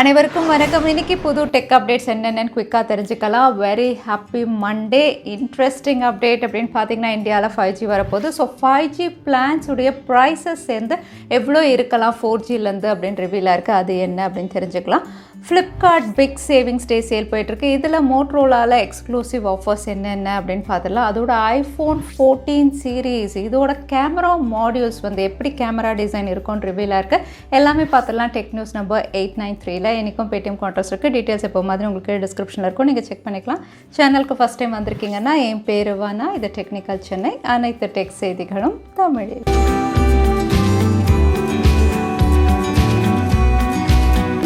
அனைவருக்கும் வணக்கம். இன்னைக்கு புது டெக் அப்டேட்ஸ் என்னென்னு குயிக்காக தெரிஞ்சுக்கலாம். Very happy Monday. Interesting update அப்படின்னு பார்த்தீங்கன்னா, இந்தியாவில் 5G வரப்போகுது. ஸோ 5G பிளான்ஸ் உடைய ப்ரைஸஸ் சேர்ந்து எவ்வளோ இருக்கலாம் 4Gலேருந்து அப்படின்னு ரிவீலாக இருக்குது. அது என்ன அப்படின்னு தெரிஞ்சுக்கலாம். Flipkart big savings day sale போயிட்டுருக்கு. இதில் மோட்டரோலாவில் எக்ஸ்க்ளூசிவ் ஆஃபர்ஸ் என்னென்ன அப்படின்னு பார்த்துடலாம். அதோட iPhone 14 சீரீஸ் இதோட கேமரா மாடியூல்ஸ் எப்படி கேமரா டிசைன் இருக்கும்னு ரிவீலாக இருக்குது. எல்லாமே பார்த்துடலாம். டெக் நியூஸ் நம்பர் 893 எனக்கும் பேடிஎம் கான்ட்ராக்ட் இருக்குது. டீட்டெயில்ஸ் எப்போ மாதிரி உங்களுக்கு டிஸ்கிரிப்ஷனில் இருக்கும், நீங்கள் செக் பண்ணிக்கலாம். சேனலுக்கு ஃபஸ்ட் டைம் வந்திருக்கீங்கன்னா என் பேர் வானா. இது டெக்னிக்கல் சென்னை. அனைத்து டெக் செய்திகளும் தமிழில்.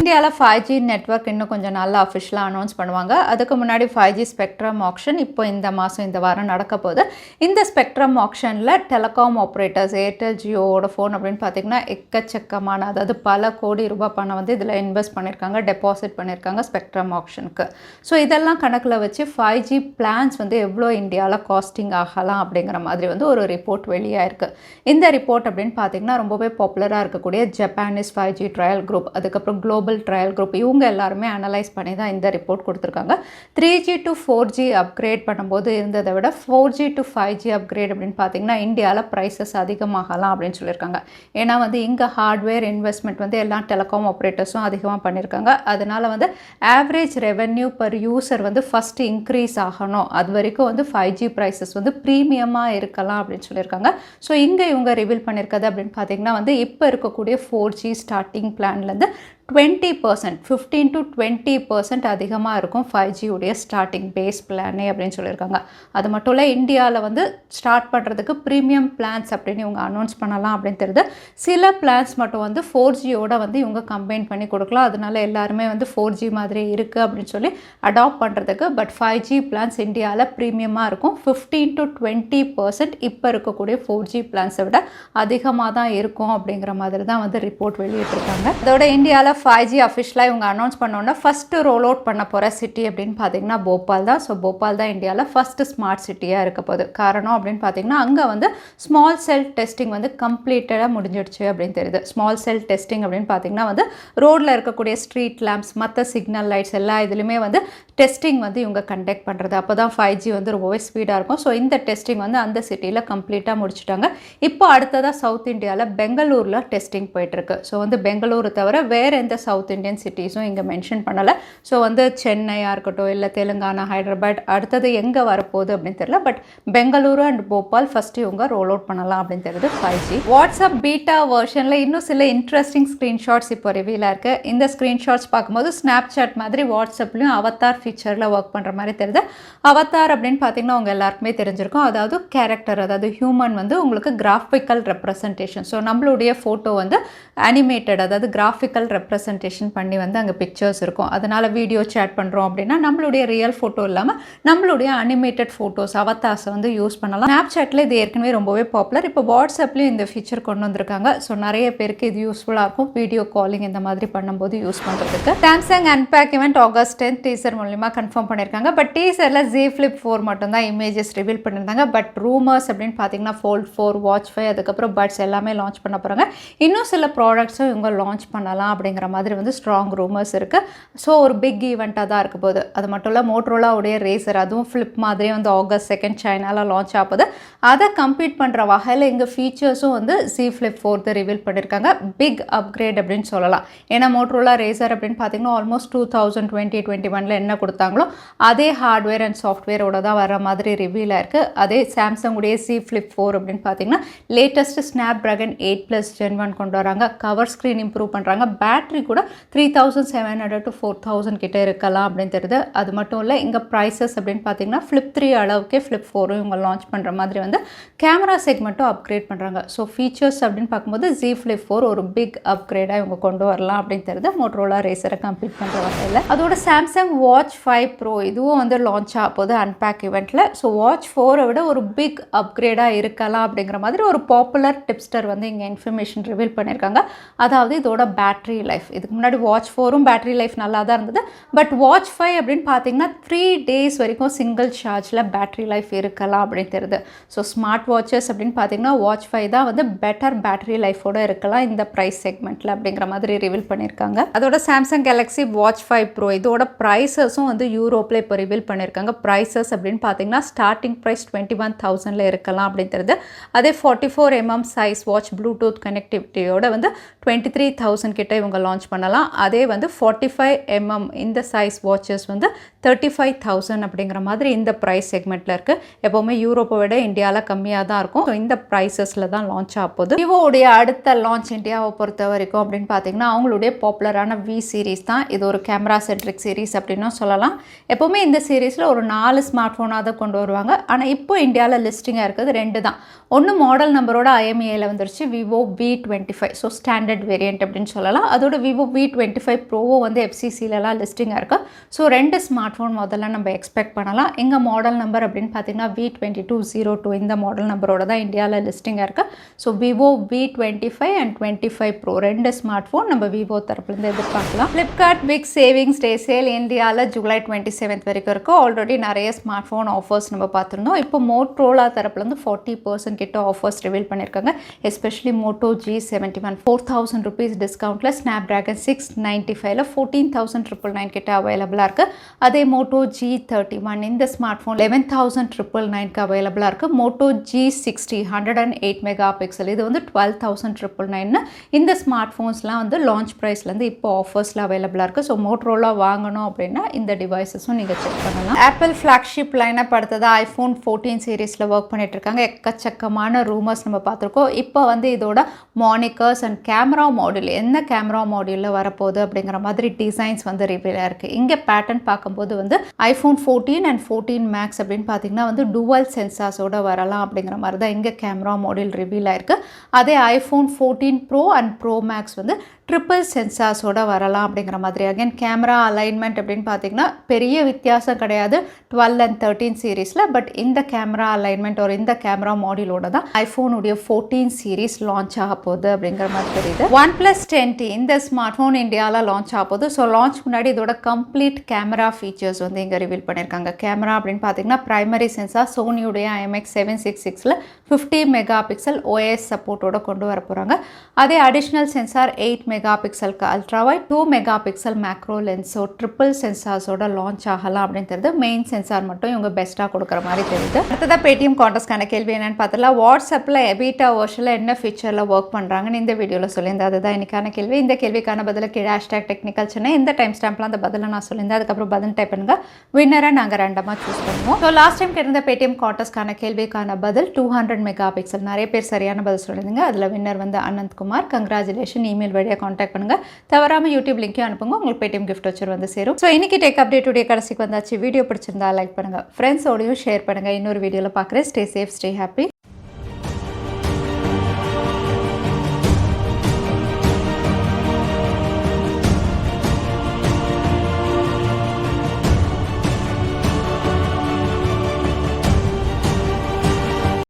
இந்தியாவில் 5G நெட்வொர்க் இன்னும் கொஞ்சம் நாளில் அஃபிஷியலாக அனௌன்ஸ் பண்ணுவாங்க. அதுக்கு முன்னாடி 5G ஸ்பெக்ட்ரம் ஆக்ஷன் இப்போ இந்த வாரம் நடக்க போகுது. இந்த ஸ்பெக்ட்ரம் ஆக்ஷனில் telecom operators Airtel, Jio, Vodafone அப்படின்னு பார்த்தீங்கன்னா எக்கச்சக்கமான, அதாவது பல கோடி ரூபாய் பணம் இதில் இன்வெஸ்ட் பண்ணியிருக்காங்க, டெபாசிட் பண்ணியிருக்காங்க ஸ்பெக்ட்ரம் ஆக்ஷனுக்கு. ஸோ இதெல்லாம் கணக்கில் வச்சு 5G பிளான்ஸ் எவ்வளோ இந்தியாவில் காஸ்டிங் ஆகலாம் அப்படிங்கிற மாதிரி ஒரு ரிப்போர்ட் வெளியாக இருக்குது. இந்த ரிப்போர்ட் அப்படின்னு பார்த்தீங்கன்னா ரொம்பவே பாப்புலராக இருக்கக்கூடிய ஜப்பானீஸ் 5G ட்ரையல் குரூப், அதுக்கப்புறம் குளோபல் ட்ரையல் குரூப், இவங்க எல்லாருமே அனலைஸ் பண்ணி தான் இந்த ரிப்போர்ட் கொடுத்துருக்காங்க. 3G to 4G அப்கிரேட் பண்ணும்போது இருந்ததை விட 4G to 5G அப்கிரேட் அப்படின்னு பார்த்தீங்கன்னா இந்தியாவில் ப்ரைஸஸ் அதிகமாகலாம் அப்படின்னு சொல்லியிருக்காங்க. ஏன்னா இங்கே ஹார்ட்வேர் இன்வெஸ்ட்மெண்ட் எல்லா டெலிகாம் ஆப்ரேட்டர்ஸும் அதிகமாக பண்ணியிருக்காங்க. அதனால் average revenue per user first increase ஆகணும். அது வரைக்கும் 5G ப்ரைஸஸ் ப்ரீமியமாக இருக்கலாம் அப்படின்னு சொல்லியிருக்காங்க. ஸோ இங்கே இவங்க ரிவீல் பண்ணியிருக்கிறது அப்படின்னு பார்த்தீங்கன்னா இப்போ இருக்கக்கூடிய 4G ஸ்டார்டிங் பிளான்லேருந்து 20%, 15 to 20% அதிகமாக இருக்கும் 5G உடைய ஸ்டார்டிங் பேஸ் பிளானே அப்படின்னு சொல்லியிருக்காங்க. அது மட்டும் இல்லை, இந்தியாவில் ஸ்டார்ட் பண்ணுறதுக்கு ப்ரீமியம் பிளான்ஸ் அப்படின்னு இவங்க அனௌன்ஸ் பண்ணலாம் அப்படின்னு தெரியுது. சில பிளான்ஸ் மட்டும் 4Gயோட இவங்க கம்பைன் பண்ணி கொடுக்கலாம். அதனால எல்லாருமே 4G மாதிரி இருக்குது அப்படின்னு சொல்லி அடாப்ட் பண்ணுறதுக்கு. பட் 5G பிளான்ஸ் இந்தியாவில் ப்ரீமியமாக இருக்கும். 15 to 20% இப்போ இருக்கக்கூடிய 4G பிளான்ஸை விட அதிகமாக தான் இருக்கும் அப்படிங்கிற மாதிரி தான் ரிப்போர்ட் வெளியிட்டிருக்காங்க. அதோட இந்தியாவில் 5G அஃபிஷியலாக இவங்க அனௌன்ஸ் பண்ணோன்னா ஃபஸ்ட்டு ரோல் அவுட் பண்ண போகிற சிட்டி அப்படின்னு பார்த்தீங்கன்னா போபால் தான். ஸோ போபால் தான் இந்தியாவில் ஃபஸ்ட்டு ஸ்மார்ட் சிட்டியாக இருக்க போகுது. காரணம் அப்படின்னு பார்த்தீங்கன்னா அங்கே ஸ்மால் செல் டெஸ்டிங் கம்ப்ளீட்டடாக முடிஞ்சிடுச்சு அப்படின்னு தெரியுது. ஸ்மால் செல் டெஸ்டிங் அப்படின்னு பார்த்தீங்கன்னா ரோடில் இருக்கக்கூடிய ஸ்ட்ரீட் லேம்ப்ஸ், மற்ற சிக்னல் லைட்ஸ் எல்லா இதுலையுமே டெஸ்டிங் இவங்க கண்டக்ட் பண்ணுறது. அப்போ தான் 5G ரொம்பவே ஸ்பீடாக இருக்கும். ஸோ இந்த டெஸ்டிங் அந்த சிட்டியில் கம்ப்ளீட்டாக முடிச்சுட்டாங்க. இப்போ அடுத்ததாக சவுத் இந்தியாவில் பெங்களூரில் டெஸ்டிங் போயிட்டுருக்கு. ஸோ பெங்களூரு தவிர வேறு எந்த சவுத் இந்தியன் சிட்டிஸும் இங்கே மென்ஷன் பண்ணலை. ஸோ சென்னையாக இருக்கட்டும், இல்லை தெலுங்கானா, ஹைதராபாத், அடுத்தது எங்கே வரப்போகுது அப்படின்னு தெரியல. But Bengaluru and Bhopal first இவங்க ரோல் அவுட் பண்ணலாம் அப்படின்னு தெரியுது 5G. வாட்ஸ்அப் பீட்டா வெர்ஷனில் இன்னும் சில இன்ட்ரெஸ்டிங் ஸ்க்ரீன்ஷாட்ஸ் இப்போ ரிவீலாக இருக்குது. இந்த ஸ்க்ரீன்ஷாட்ஸ் பார்க்கும்போது ஸ்னாப்சாட் மாதிரி வாட்ஸ்அப்லையும் அவத்தார் ஃபீச்சரில் ஒர்க் பண்ணுற மாதிரி தெரியுது. அவத்தார் அப்படின்னு பார்த்தீங்கன்னா உங்கள் எல்லாருக்குமே தெரிஞ்சிருக்கும். அதாவது கேரக்டர், அதாவது ஹியூமன் உங்களுக்கு கிராஃபிக்கல் ரெப்ரசன்டேஷன். ஸோ நம்மளுடைய ஃபோட்டோ அனிமேட்டட், அதாவது கிராஃபிக்கல் ரெப்ரசன்டேஷன் பண்ணி அங்கே பிக்சர்ஸ் இருக்கும். அதனால் வீடியோ சேட் பண்ணுறோம் அப்படின்னா நம்மளுடைய ரியல் ஃபோட்டோ இல்லாமல் நம்மளுடைய அனிமேட்டட் ஃபோட்டோஸ் அவத்தாஸை யூஸ் பண்ணலாம். ஸ்னாப்சாட்டில் இது ஏற்கனவே ரொம்பவே பாப்புலர். இப்போ வாட்ஸ்அப்லேயும் இந்த ஃபீச்சர் கொண்டு வந்திருக்காங்க. ஸோ நிறைய பேருக்கு இது யூஸ்ஃபுல்லாக இருக்கும் வீடியோ காலிங் இந்த மாதிரி பண்ணும்போது யூஸ் பண்ணுறதுக்கு. Samsung unpack event August 10 teaser மூலிமா கன்ஃபார்ம் பண்ணியிருக்காங்க. பட் டீசரில் Z Flip 4 மட்டும்தான் இமேஜஸ் ரிவீல் பண்ணியிருந்தாங்க. பட் ரூமர்ஸ் அப்படின்னு பார்த்தீங்கன்னா Fold 4, Watch 5, அதுக்கப்புறம் பட்ஸ் எல்லாமே லான்ச் பண்ண போகிறாங்க. இன்னும் சில ப்ராடக்ட்ஸும் இவங்க லான்ச் பண்ணலாம் அப்படிங்கிற மாதிரி ஸ்ட்ராங் ரூமர்ஸ் இருக்குது. ஸோ ஒரு பிக் ஈவெண்ட்டாக தான் இருக்க போகுது. அது மட்டும் இல்லை, மோட்டரோலாவுடைய ரேசர், அதுவும் ஃப்ளிப் மாதிரியே ஆகஸ்ட் 2 சைனாவில் லான்ச் ஆகுது. அதை கம்பீட் பண்ணுற வகையில் இங்கே ஃபீச்சர்ஸும் Z Flip 4 ரிவீல் பண்ணியிருக்காங்க. பிக் அப்கிரேட் அப்படின்னு சொல்லலாம். ஏன்னா மோட்டரோலா ரேசர் அப்படின்னு பார்த்தீங்கன்னா ஆல்மோஸ்ட் 2020-21 என்ன கொடுத்தாங்களோ அதே ஹார்ட்வேர் அண்ட் சாஃப்ட்வேரோட தான் வர மாதிரி ரிவீல் ஆயிருக்கு. அதே சாம்சங் உடைய Z Flip 4 அப்படின்னு பார்த்தீங்கன்னா லேட்டஸ்ட் ஸ்னாப்ட்ராகன் 8+ Gen 1 கொண்டு வராங்க. கவர் ஸ்க்ரீன் இம்ப்ரூவ் பண்ணுறாங்க. பேட்டரி கூட 3700 to 4000 கிட்ட இருக்கலாம் அப்படின்னு தெரியுது. அது மட்டும் இல்லை, இங்கே ப்ரைஸஸ் அப்படின்னு பார்த்தீங்கன்னா Flip 3 அளவுக்கே Flip 4 இவங்க லான்ச் பண்ணுற மாதிரி கேமரா செக்மெண்ட்டும் அப்கிரேட் பண்ணுறாங்க. ஸோ ஃபீச்சர்ஸ் அப்படின்னு பார்க்கும்போது Z Flip 4 ஒரு பிக் அப்கிரேடாக இவங்க கொண்டு வரலாம் அப்படின்னு தெரியுது மோட்டரோலா ரேசரை கம்ப்ளீட் பண்ணுற வகையில். அதோட சாம்சங் Watch 5 Pro இதுவும் லான்ச் ஆக போகுது அன்பேக் இவெண்ட்டில். ஸோ Watch 4 விட ஒரு பிக் அப்கிரேடாக இருக்கலாம் அப்படிங்கிற மாதிரி ஒரு பாப்புலர் டிப்ஸ்டர் இங்கே இன்ஃபர்மேஷன் ரிவீல் பண்ணியிருக்காங்க. அதாவது இதோட பேட்டரி லைஃப் லைஃப். இதுக்கு முன்னாடி வாட்ச் 4ம் பேட்டரி லைஃப் நல்லா தான் இருந்தது. பட் வாட்ச் 5 அப்படின்னு பார்த்தீங்கன்னா 3 டேஸ் வரைக்கும் சிங்கிள் சார்ஜில் பேட்டரி லைஃப் இருக்கலாம் அப்படின்னு தெரியுது. ஸோ ஸ்மார்ட் வாட்சஸ் அப்படின்னு பார்த்தீங்கன்னா வாட்ச் 5 தான் வந்து பெட்டர் பேட்டரி லைஃபோடு இருக்கலாம் இந்த ப்ரைஸ் செக்மெண்ட்டில் அப்படிங்கிற மாதிரி ரிவீல் பண்ணியிருக்காங்க. அதோட சாம்சங் கேலக்ஸி வாட்ச் 5 ப்ரோ இதோட ப்ரைஸஸும் வந்து யூரோப்பில் இப்போ ரிவீல் பண்ணியிருக்காங்க. ப்ரைஸஸ் அப்படின்னு பார்த்தீங்கன்னா ஸ்டார்டிங் ப்ரைஸ் 21,000 இருக்கலாம் அப்படின்னு தெரியுது. அதே 44mm சைஸ் வாட்ச் ப்ளூடூத் கனெக்டிவிட்டியோட வந்து 23,000 கிட்ட இவங்க லான்ச் பண்ணலாம். அதே வந்து 45mm இந்த சைஸ் வாட்சஸ் வந்து 35,000 அப்படிங்கிற மாதிரி இந்த ப்ரைஸ் செக்மெண்ட்டில் இருக்குது. எப்போவுமே யூரோப்பை விட இந்தியாவில் கம்மியாக தான் இருக்கும். ஸோ இந்த ப்ரைஸஸில் தான் லான்ச் ஆகுது. விவோடைய அடுத்த லான்ச் இந்தியாவை பொறுத்த வரைக்கும் அப்படின்னு பார்த்தீங்கன்னா அவங்களுடைய பாப்புலரான வி சீரீஸ் தான். இது ஒரு கேமரா சென்ட்ரிக் சீரீஸ் அப்படின்னும் சொல்லலாம். எப்போவுமே இந்த சீரீஸில் ஒரு 4 ஸ்மார்ட் ஃபோனாக தான் கொண்டு வருவாங்க. ஆனால் இப்போ இந்தியாவில் லிஸ்டிங்காக இருக்குது 2 தான். ஒன்று மாடல் நம்பரோட IMEIயில் வந்துருச்சு Vivo V25. So standard variant அப்படின்னு சொல்லலாம். அதோட விவோ V25 ப்ரோவும் வந்து FCCலலாம் லிஸ்டிங்காக இருக்குது. ஸோ 2 ஸ்மார்ட் ஃபோன் முதல்ல நம்ம எக்ஸ்பெக்ட் பண்ணலாம். எங்கே மாடல் நம்பர் அப்படின்னு பார்த்தீங்கன்னா V2202 இந்த மாடல் நம்பரோட தான் இந்தியாவில் லிஸ்டிங்காக இருக்குது. So Vivo V25 and 25 pro 2 smart phone நம்ம விவோ தரப்புலேருந்து எதிர்பார்க்கலாம். Flipkart big savings day sale இந்தியாவில் ஜூலை 27 வரைக்கும் இருக்குது. ஆல்ரெடி நிறைய ஸ்மார்ட் ஃபோன் ஆஃபர்ஸ் நம்ம பார்த்துருந்தோம். இப்போ மோட்டோரோலா தரப்புலேருந்து 40% கிட்ட ஆஃபர்ஸ் ரிவீல் பண்ணியிருக்காங்க. எஸ்பெஷலி மோட்டோ G71 4,000 ருபீஸ் டிஸ்கவுண்ட்டில் ஸ்னாப்ட்ராகன் 695ல் 14,999 கிட்ட அவைலபிளாக இருக்குது. அதே மோட்டோ G31 இந்த ஸ்மார்ட் ஃபோன் 11,999க்கு அவைலபிளாக இருக்குது. மோட்டோ G60 108 மெகா பிக்சல் இது வந்து 12,999. இந்த ஸ்மார்ட் ஃபோன்ஸ்லாம் வந்து லான்ச் ப்ரைஸ்லேருந்து இப்போ ஆஃபர்ஸில் அவைலபிளாக இருக்குது. ஸோ மோட்டோரோலா வாங்கணும் அப்படின்னா இந்த டிவைசஸும் நீங்கள் செக் பண்ணலாம். ஆப்பிள் ஃப்ளாக்ஷிப் லைனப் அடுத்தது iPhone 14 சீரீஸில் ஒர்க் பண்ணிட்டு இருக்காங்க. எக்கச்சக்கமான ரூமர்ஸ் நம்ம பார்த்துருக்கோம். இப்போ வந்து இதோட மானிக்கர்ஸ் அண்ட் கேமரா மாடியூல் என்ன கேமரா மாடியூலில் வரப்போகுது அப்படிங்கிற மாதிரி டிசைன்ஸ் வந்து ரிவீலாக இருக்குது. இங்கே பேட்டர்ன் பார்க்கும்போது வந்து iPhone 14 அண்ட் 14 Max அப்படின்னு பார்த்தீங்கன்னா வந்து டுவல் சென்சார்ஸோட வரலாம் அப்படிங்கிற மாதிரி தான் இங்கே கேமரா மாடியூல் ரிவீல் ஆயிருக்கு. அதே iPhone 14 Pro and Pro Max வந்து ட்ரிபிள் சென்சார்ஸோட வரலாம் அப்படிங்கிற மாதிரி. அகைன் கேமரா அலைன்மெண்ட் அப்படின்னு பார்த்தீங்கன்னா பெரிய வித்தியாசம் கிடையாது 12 அண்ட் 13 சீரீஸில். பட் இந்த கேமரா அலைன்மெண்ட் ஒரு இந்த கேமரா மாடியூலோட தான் iPhone உடைய 14 சீரீஸ் லான்ச் ஆக போகுது அப்படிங்கிற மாதிரி தெரியுது. OnePlus 10T இந்த ஸ்மார்ட் ஃபோன் இந்தியாவில் லான்ச் ஆக போகுது. ஸோ லான்ச் முன்னாடி இதோட கம்ப்ளீட் கேமரா ஃபீச்சர்ஸ் வந்து இங்கே ரிவீல் பண்ணியிருக்காங்க. கேமரா அப்படின்னு பார்த்தீங்கன்னா பிரைமரி சென்சார் சோனியுடைய IMX766ல் 50 மெகா பிக்சல் OIS சப்போர்ட்டோட கொண்டு வர போகிறாங்க. அதே அடிஷ்னல் சென்சார் 8 மெகா பிக்சலுக்கு அல்ட்ராவைட் 2 மெகா பிக்சல் மேக்ரோ லென்ஸோ ட்ரிபிள் சென்சார்ஸோட லான்ச் ஆகலாம் அப்படின்னு தெரியுது. மெயின் சென்சார் மட்டும் இவங்க பெஸ்ட்டாக கொடுக்குற மாதிரி தெரியுது. அடுத்ததாக பேடிஎம் கான்டெஸ்ட்கான கேள்வி என்னன்னு பார்த்தலாம். வாட்ஸ்அப்பில் எபிட்டா வெர்ஷனில் என்ன ஃபீச்சரில் ஒர்க் பண்ணுறாங்கன்னு இந்த வீடியோவில் சொல்லியிருந்தேன். அதுதான் இன்னைக்கான கேள்வி. இந்த கேள்விக்கான பதில கீழே #Technical Chennai இந்த டைம் ஸ்டாம்ப்லாம் அந்த பதிலை நான் சொல்லியிருந்தேன். அதுக்கப்புறம் பதில் டைப் பண்ணுங்க. வின்னரை நாங்கள் ரேண்டமாக சூஸ் பண்ணுவோம். ஸோ லாஸ்ட் டைம் கேட்டிருந்த பேடிஎம் கான்டெஸ்ட்கான கேள்விக்கான பதில் 200 மெகா பிக்சல். நிறைய பேர் சரியான பதில் சொல்லியிருந்தீங்க. அதில் வின்னர் வந்து அனந்த்குமார். கங்க்ராச்சுலேஷன். இமெயில் வழியாக கான்டாக்ட் பண்ணுங்க. தவறாமல் யூடியூப் லிங்க்கையும் அனுப்புங்க. உங்களுக்கு பேடிஎம் கிஃப்ட் வச்சு வந்து சேரும். ஸோ இன்னைக்கு டேக் அப்டேட் உடைய கடைசிக்கு வந்தாச்சு. வீடியோ பிடிச்சிருந்தா லைக் பண்ணுங்க, ஃப்ரெண்ட்ஸோடையும் ஷேர் பண்ணுங்க. இன்னொரு வீடியோவில் பார்க்குறேன். Stay safe, stay happy.